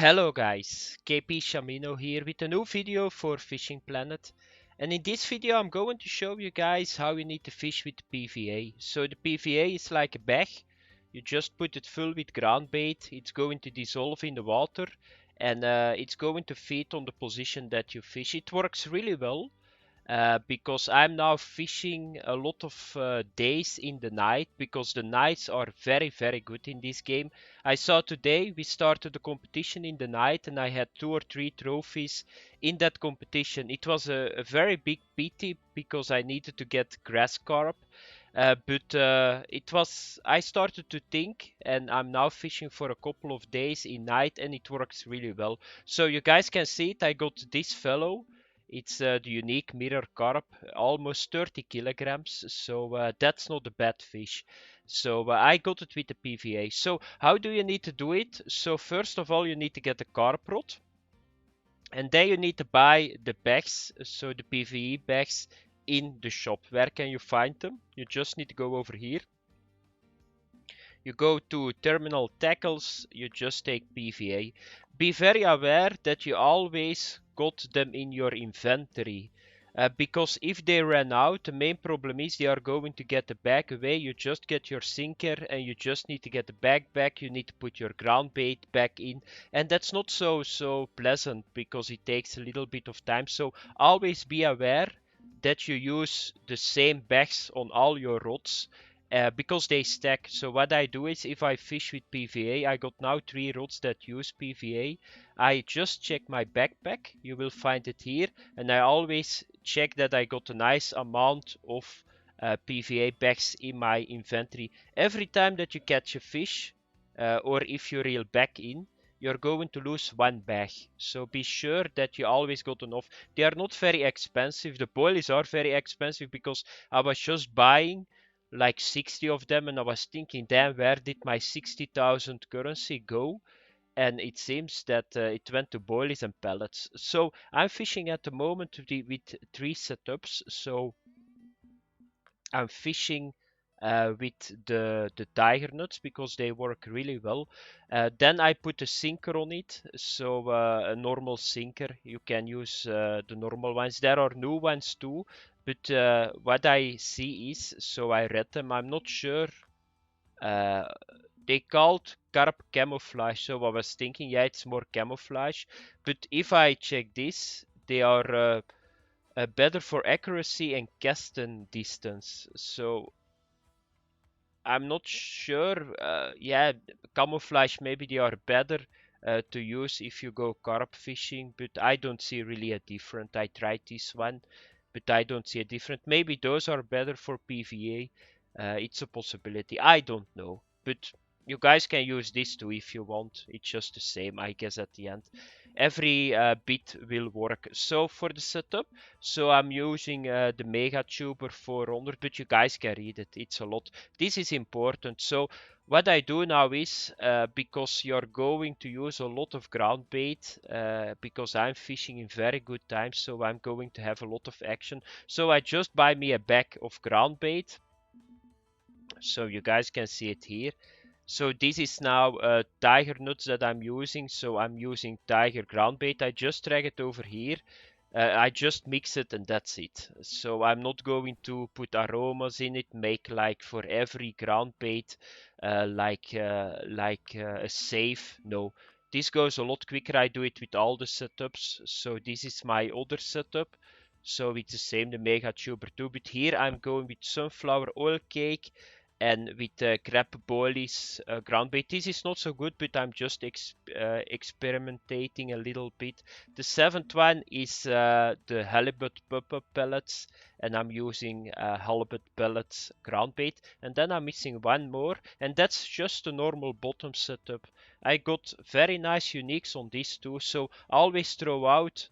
Hello guys, KpShamino here with a new video for Fishing Planet. And in this video I'm going to show you guys how you need to fish with PVA. So the PVA is like a bag. You just put it full with ground bait. It's going to dissolve in the water and it's going to feed on the position that you fish. It works really well. Because I'm now fishing a lot of days in the night because the nights are very good in this game. I saw today we started the competition in the night and I had 2 or 3 trophies in that competition. It was a very big pity because I needed to get grass carp. But it was, I started to think and I'm now fishing for a couple of days in night and it works really well. So you guys can see it, I got this fellow. It's the unique mirror carp, almost 30 kilograms, so that's not a bad fish. So I got it with the PVA. So how do you need to do it? So first of all, you need to get a carp rod, and then you need to buy the bags, so the PVE bags in the shop. Where can you find them? You just need to go over here. You go to terminal tackles, you just take PVA. Be very aware that you always got them in your inventory. Because if they run out, the main problem is they are going to get the bag away. You just get your sinker and you just need to get the bag back. You need to put your ground bait back in. And that's not so pleasant because it takes a little bit of time. So always be aware that you use the same bags on all your rods because they stack. So what I do is if I fish with PVA, I got now 3 rods that use PVA. I just check my backpack, you will find it here, and I always check that I got a nice amount of PVA bags in my inventory. Every time that you catch a fish, or if you reel back in, you're going to lose 1 bag. So be sure that you always got enough. They are not very expensive. The boilies are very expensive because I was just buying like 60 of them and I was thinking, damn, where did my 60,000 currency go? And it seems that it went to boilies and pellets. So I'm fishing at the moment with 3 setups. So I'm fishing with the tiger nuts because they work really well. Then I put a sinker on it, so a normal sinker. You can use the normal ones. There are new ones too, but what I see is, so I read them. I'm not sure. Uh, they called carp camouflage, so I was thinking, yeah, it's more camouflage. But if I check this, they are better for accuracy and casting distance. So I'm not sure. Yeah, camouflage maybe they are better to use if you go carp fishing, but I don't see really a difference. I tried this one, but I don't see a difference. Maybe those are better for PVA. It's a possibility. I don't know, but you guys can use this too if you want. It's just the same, I guess, at the end. Every bit will work. So for the setup, so I'm using the Mega Tuber 400, but you guys can read it. It's a lot. This is important. So what I do now is, because you're going to use a lot of ground bait, because I'm fishing in very good times, so I'm going to have a lot of action. So I just buy me a bag of ground bait. So you guys can see it here. So this is now tiger nuts that I'm using. So I'm using tiger ground bait. I just drag it over here. I just mix it and that's it. So I'm not going to put aromas in it, make like for every ground bait, a save. No, this goes a lot quicker. I do it with all the setups. So this is my other setup. So it's the same, the Mega Tuber 2, but here I'm going with sunflower oil cake and with crab boilies ground bait. This is not so good, but I'm just experimenting a little bit. The 7th one is the halibut pop-up pellets, and I'm using halibut pellets ground bait. And then I'm missing one more, and that's just a normal bottom setup. I got very nice uniques on these two, so always throw out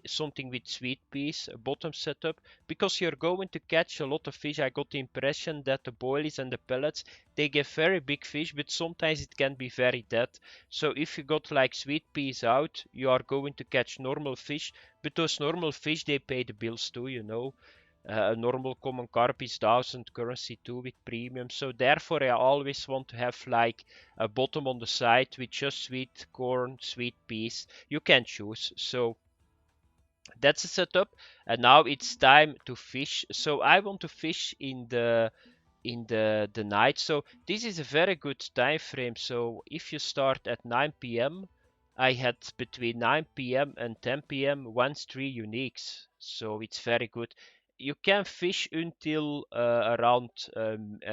something with sweet peas, a bottom setup, because you're going to catch a lot of fish. I got the impression that the boilies and the pellets, they get very big fish, but sometimes it can be very dead. So if you got like sweet peas out, you are going to catch normal fish, but those normal fish, they pay the bills too, you know. A normal common carp is 1000 currency too with premium. So therefore I always want to have like a bottom on the side with just sweet corn, sweet peas. You can choose. So that's the setup. And now it's time to fish. So I want to fish in the night. So this is a very good time frame. So if you start at 9 p.m., I had between 9 p.m. and 10 p.m. once 3 uniques. So it's very good. You can fish until around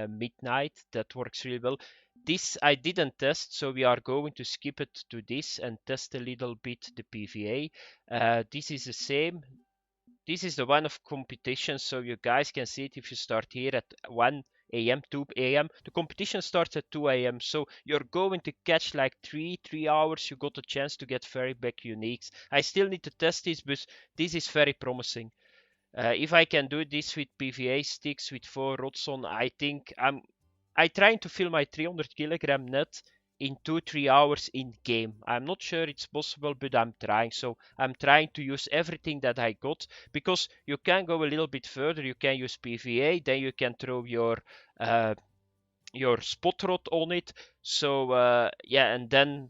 midnight. That works really well. This I didn't test, so we are going to skip it to this and test a little bit the PVA. This is the same. This is the one of competition, so you guys can see it if you start here at 1 a.m., 2 a.m. The competition starts at 2 a.m. So you're going to catch like 3 hours. You got a chance to get very big uniques. I still need to test this, but this is very promising. If I can do this with PVA sticks with 4 rods on, I think I trying to fill my 300 kilogram net in 2-3 hours in game. I'm not sure it's possible, but I'm trying. So I'm trying to use everything that I got, because you can go a little bit further. You can use PVA, then you can throw your spot rod on it. So yeah, and then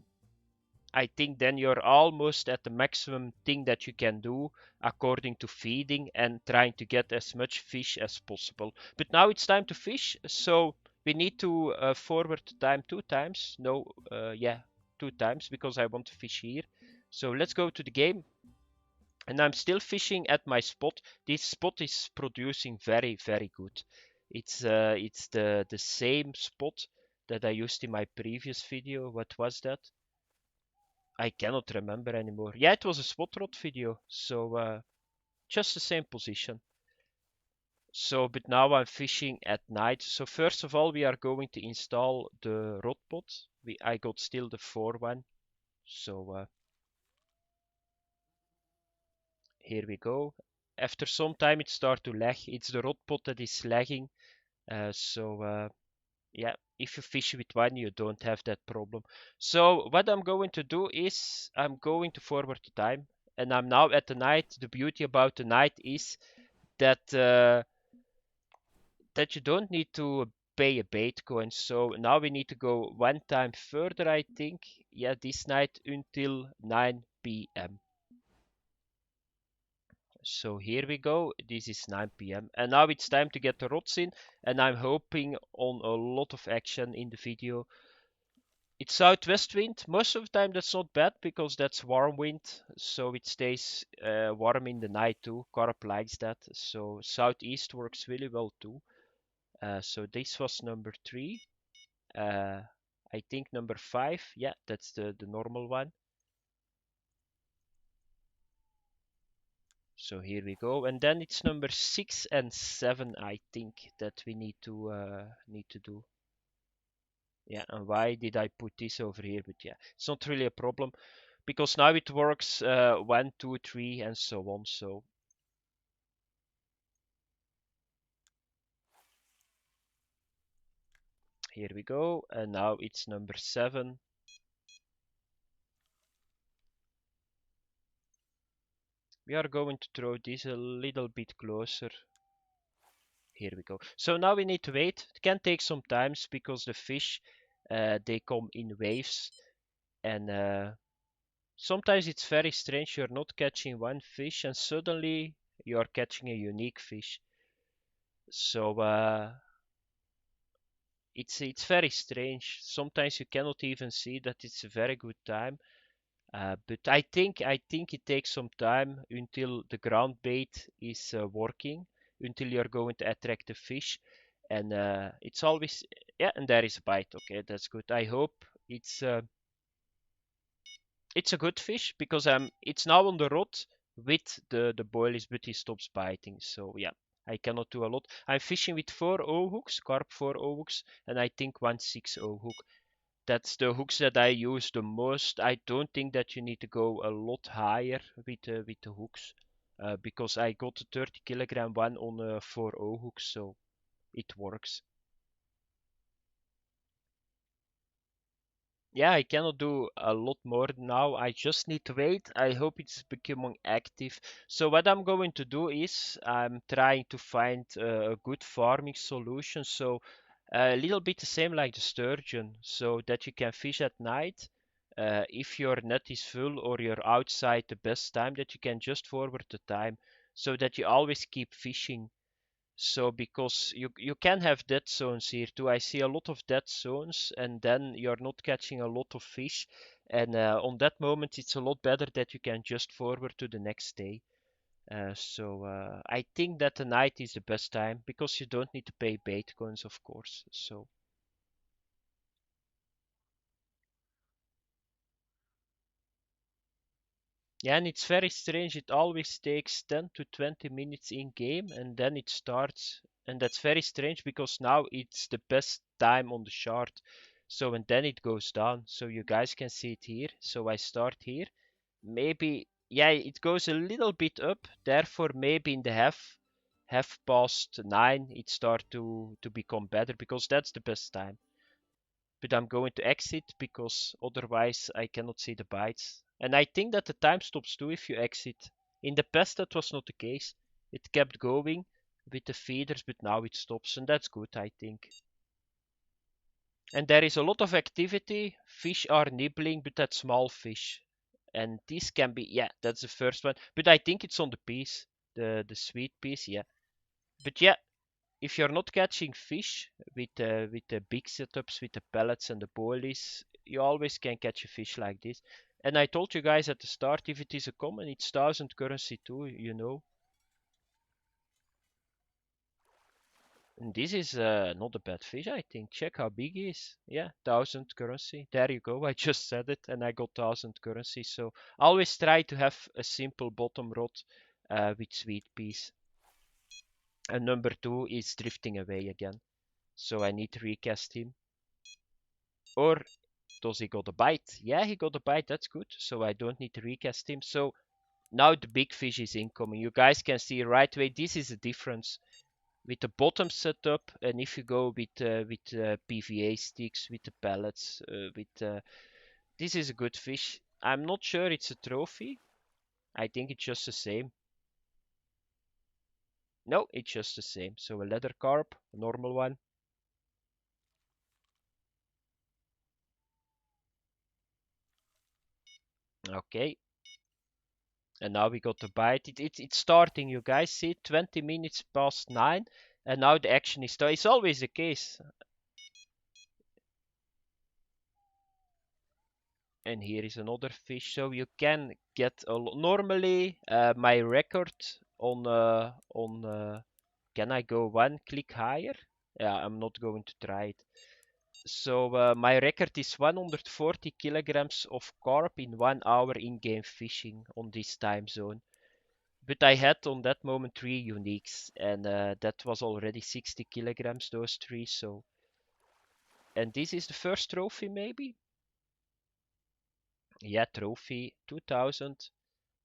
I think then you're almost at the maximum thing that you can do according to feeding and trying to get as much fish as possible. But now it's time to fish, so we need to forward the time 2 times. No, yeah, 2 times, because I want to fish here. So let's go to the game. And I'm still fishing at my spot. This spot is producing very, very good. It's the same spot that I used in my previous video. What was that? I cannot remember anymore. Yeah, it was a spot rod video, so just the same position. So, but now I'm fishing at night. So first of all, we are going to install the rod pod. I got still the 4 one. So here we go. After some time, it starts to lag. It's the rod pod that is lagging. Yeah, if you fish with one, you don't have that problem. So what I'm going to do is I'm going to forward the time, and I'm now at the night. The beauty about the night is that that you don't need to pay a bait coin. So now we need to go one time further, I think. Yeah, this night until 9 p.m. So here we go. This is 9 p.m. And now it's time to get the rods in, and I'm hoping on a lot of action in the video. It's southwest wind. Most of the time that's not bad, because that's warm wind, so it stays warm in the night too. Carp likes that. So southeast works really well too. So this was number 3. Uh, I think number 5. Yeah, that's the normal one. So here we go, and then it's number 6 and 7. I think that we need to do. Yeah, and why did I put this over here? But yeah, it's not really a problem, because now it works 1, 2, 3, and so on. So here we go, and now it's number 7. We are going to throw this a little bit closer. Here we go. So now we need to wait. It can take some times, because the fish they come in waves, and sometimes it's very strange. You're not catching one fish, and suddenly you are catching a unique fish. So it's very strange. Sometimes you cannot even see that it's a very good time. But I think it takes some time until the ground bait is working, until you're going to attract the fish, and it's always, yeah. And there is a bite. Okay, that's good. I hope it's a good fish, because it's now on the rod with the boilies, but he stops biting. So yeah, I cannot do a lot. I'm fishing with 4 O hooks, carp 4 O hooks, and I think 1/6 O hook. That's the hooks that I use the most. I don't think that you need to go a lot higher with the hooks, because I got a 30 kilogram one on a 4 O hook, so it works. Yeah, I cannot do a lot more now. I just need to wait. I hope it's becoming active. So what I'm going to do is I'm trying to find a good farming solution. So a little bit the same like the sturgeon, so that you can fish at night. If your net is full or you're outside the best time, that you can just forward the time, so that you always keep fishing. So because you can have dead zones here too. I see a lot of dead zones, and then you're not catching a lot of fish. And on that moment, it's a lot better that you can just forward to the next day. So I think that the night is the best time because you don't need to pay bait coins, of course. So yeah, and it's very strange. It always takes 10 to 20 minutes in game and then it starts. And that's very strange because now it's the best time on the chart. So, and then it goes down. So you guys can see it here. So I start here. Maybe, yeah, it goes a little bit up. Therefore, maybe in the half past 9, it start to become better because that's the best time. But I'm going to exit because otherwise I cannot see the bites. And I think that the time stops too if you exit. In the past that was not the case. It kept going with the feeders, but now it stops, and that's good, I think. And there is a lot of activity. Fish are nibbling, but that's small fish. And this can be, yeah, that's the first one. But I think it's on the piece, the sweet piece, yeah. But yeah, if you're not catching fish with the big setups with the pellets and the boilies, you always can catch a fish like this. And I told you guys at the start, if it is a common, it's 1000 currency too, you know. And this is not a bad fish, I think. Check how big he is. Yeah, 1000 currency. There you go. I just said it, and I got 1000 currency. So always try to have a simple bottom rod with sweet peas. And number two is drifting away again. So I need to recast him. Or does he got a bite? Yeah, he got a bite. That's good. So I don't need to recast him. So now the big fish is incoming. You guys can see right away. This is the difference with the bottom setup, and if you go with PVA sticks, with the pellets, with this is a good fish. I'm not sure it's a trophy. I think it's just the same. No, it's just the same. So a leather carp, a normal one. Okay, and now we got the bite. It's starting. You guys see, 20 minutes past 9, and now the action is starting. It's always the case. And here is another fish. So you can get a lot. Normally, my record on can I go one click higher? Yeah, I'm not going to try it. So my record is 140 kilograms of carp in 1 hour in-game fishing on this time zone. But I had on that moment three uniques, and that was already 60 kilograms, those three. So, and this is the first trophy, maybe? Yeah, trophy 2000.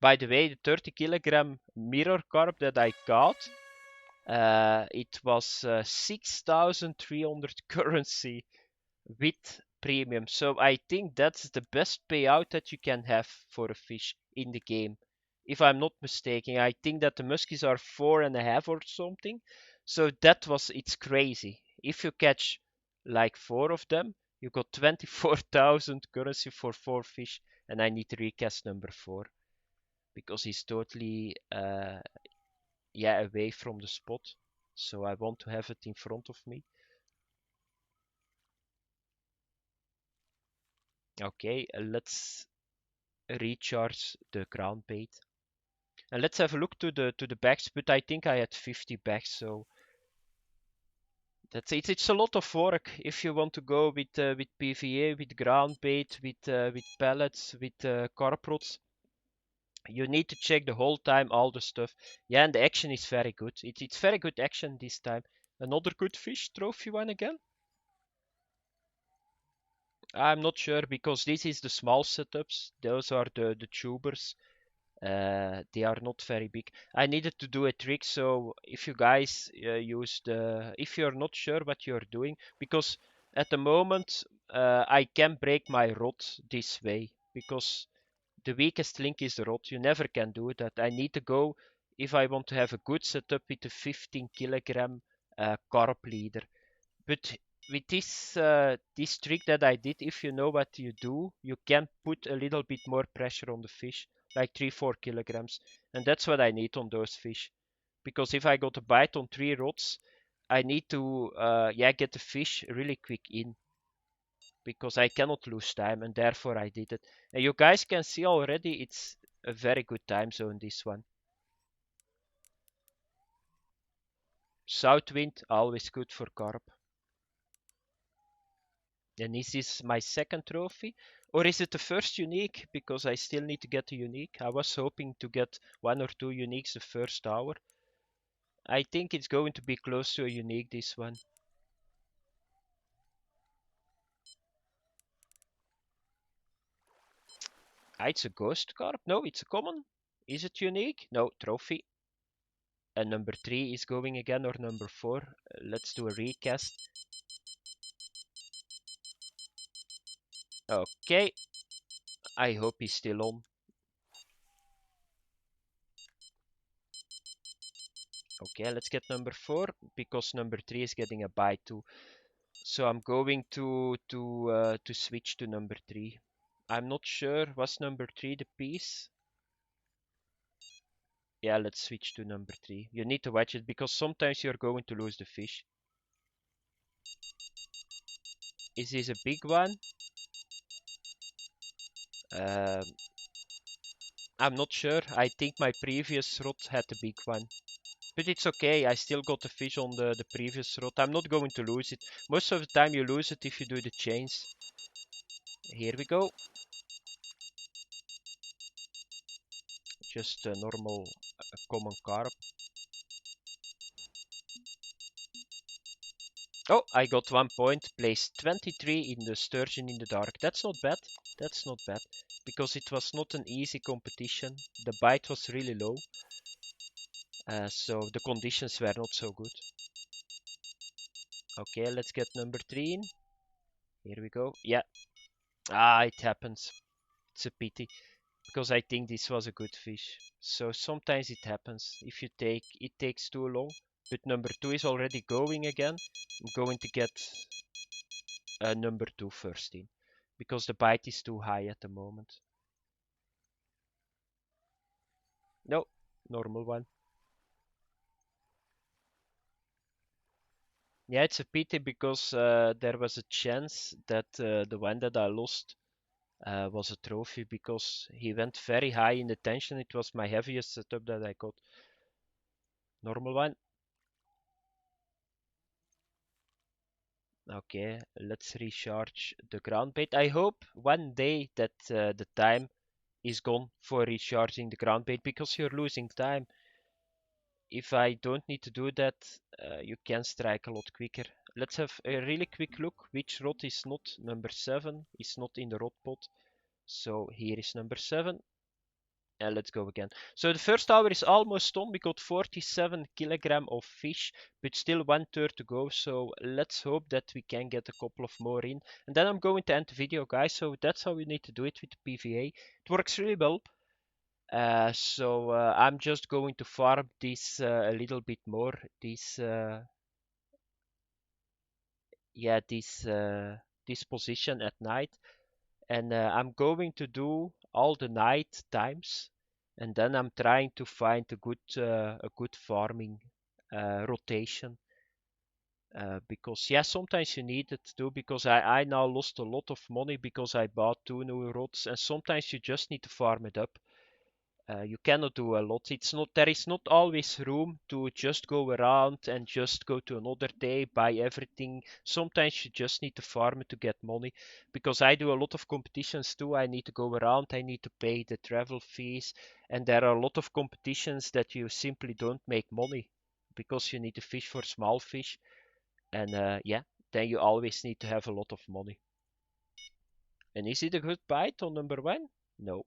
By the way, the 30 kilogram mirror carp that I got, it was 6,300 currency with premium. So I think that's the best payout that you can have for a fish in the game. If I'm not mistaken, I think that the muskies are 4.5 or something. So that was, it's crazy. If you catch like four of them, you got 24,000 currency for four fish, and I need to recast number four because he's totally yeah, away from the spot. So I want to have it in front of me. Okay, let's recharge the ground bait. And let's have a look to the bags, but I think I had 50 bags, so that's it. It's a lot of work if you want to go with PVA, with ground bait, with pellets, with carp rods. You need to check the whole time all the stuff. Yeah, and the action is very good. It's very good action this time. Another good fish, trophy one again. I'm not sure because this is the small setups. Those are the tubers. They are not very big. I needed to do a trick, so if you guys use the, if you're not sure what you're doing, because at the moment I can break my rod this way because the weakest link is the rod. You never can do that. I need to go if I want to have a good setup with a 15 kilogram carp leader. But with this trick that I did, if you know what you do, you can put a little bit more pressure on the fish, like 3-4 kilograms, and that's what I need on those fish. Because if I got a bite on 3 rods, I need to yeah, get the fish really quick in because I cannot lose time, and therefore I did it. And you guys can see already it's a very good time zone, this one. South wind, always good for carp. And is this my second trophy? Or is it the first unique? Because I still need to get a unique. I was hoping to get 1 or 2 uniques the first hour. I think it's going to be close to a unique, this one. Ah, it's a ghost carp? No, it's a common. Is it unique? No, trophy. And number 3 is going again, or number 4. Let's do a recast. Okay, I hope he's still on. Okay, let's get number 4 because number 3 is getting a bite too. So I'm going to switch to number 3. I'm not sure. Was number 3 the piece? Yeah, let's switch to number 3. You need to watch it because sometimes you're going to lose the fish. Is this a big one? Um, I'm not sure. I think my previous rod had a big one. But it's okay. I still got the fish on the previous rod. I'm not going to lose it. Most of the time you lose it if you do the chains. Here we go. Just a normal common carp. Oh, I got 1 point. Placed 23 in the sturgeon in the dark. That's not bad. That's not bad. Because it was not an easy competition. The bite was really low. So the conditions were not so good. Okay, let's get number 3 in. Here we go. Yeah. Ah, it happens. It's a pity. Because I think this was a good fish. So sometimes it happens. If you take, it takes too long. But number 2 is already going again. I'm going to get number 2 first in. Because the bite is too high at the moment. No, normal one. Yeah, it's a pity because there was a chance that the one that I lost was a trophy because he went very high in the tension. It was my heaviest setup that I got. Normal one. Okay, let's recharge the ground bait. I hope one day that the time is gone for recharging the ground bait because you're losing time. If I don't need to do that, you can strike a lot quicker. Let's have a really quick look which rod is not. Number 7 is not in the rod pot. So here is number 7. And let's go again. So the first hour is almost done. We got 47 kilogram of fish, but still 1/3 to go. So let's hope that we can get a couple of more in. And then I'm going to end the video, guys. So that's how we need to do it with the PVA. It works really well. I'm just going to farm this a little bit more. Yeah, this position at night. And I'm going to do all the night times, and then I'm trying to find a good farming rotation. Because yeah, sometimes you need it too. Because I now lost a lot of money because I bought 2 new rods, and sometimes you just need to farm it up. You cannot do a lot. There is not always room to just go around and just go to another day, buy everything. Sometimes you just need to farm it to get money. Because I do a lot of competitions too. I need to go around, I need to pay the travel fees, and there are a lot of competitions that you simply don't make money because you need to fish for small fish. And yeah, then you always need to have a lot of money. And is it a good bite on number 1? No.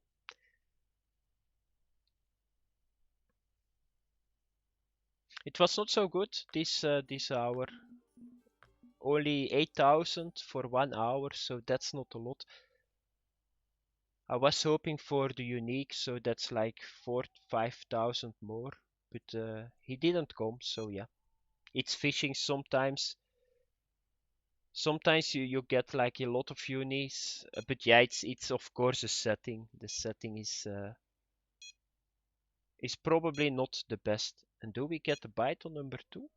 It was not so good this hour. only 8,000 for 1 hour, so that's not a lot. I was hoping for the unique, so that's like 4,000 to 5,000 more, but he didn't come, so yeah. It's fishing sometimes. Sometimes you get like a lot of unis, but yeah, it's of course a setting. The setting is probably not the best. And do we get a bite on number two?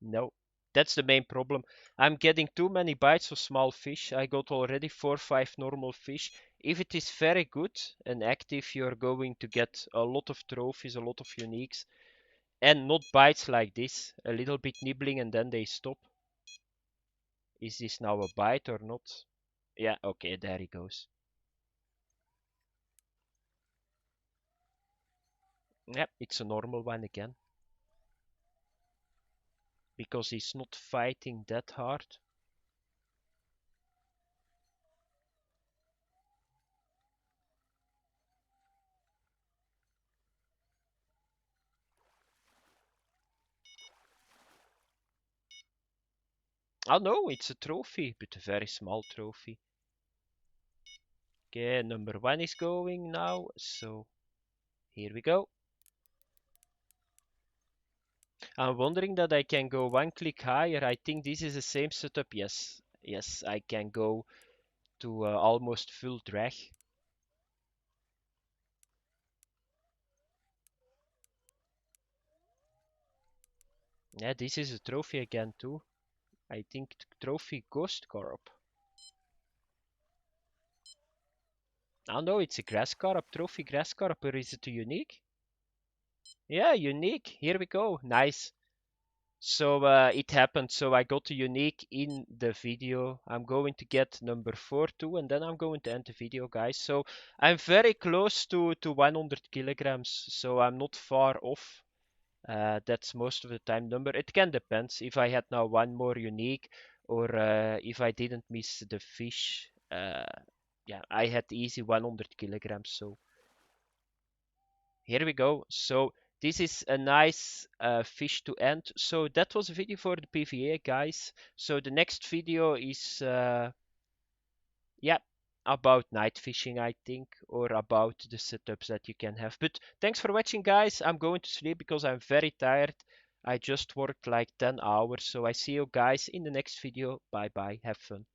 No. That's the main problem. I'm getting too many bites of small fish. I got already 4 or 5 normal fish. If it is very good and active, you're going to get a lot of trophies, a lot of uniques, and not bites like this. A little bit nibbling and then they stop. Is this now a bite or not? Yeah, okay, there he goes. Yep, it's a normal one again. Because he's not fighting that hard. Oh no, it's a trophy, but a very small trophy. Okay, number one is going now, so here we go. I'm wondering that I can go one click higher. I think this is the same setup. Yes, yes, I can go to almost full drag. Yeah, this is a trophy again too. I think trophy Ghost Carp. Oh no, it's a grass carp, trophy grass carp, or is it a unique? Yeah, unique. Here we go. Nice. So it happened. So I got a unique in the video. I'm going to get number 4 too, and then I'm going to end the video, guys. So I'm very close to 100 kilograms, so I'm not far off. That's most of the time number. It can depend if I had now one more unique or if I didn't miss the fish. Yeah, I had easy 100 kilograms. So here we go. So this is a nice fish to end. So that was a video for the PVA, guys. So the next video is yeah, about night fishing, I think, or about the setups that you can have. But thanks for watching, guys. I'm going to sleep because I'm very tired. I just worked like 10 hours. So I see you guys in the next video. Bye bye. Have fun.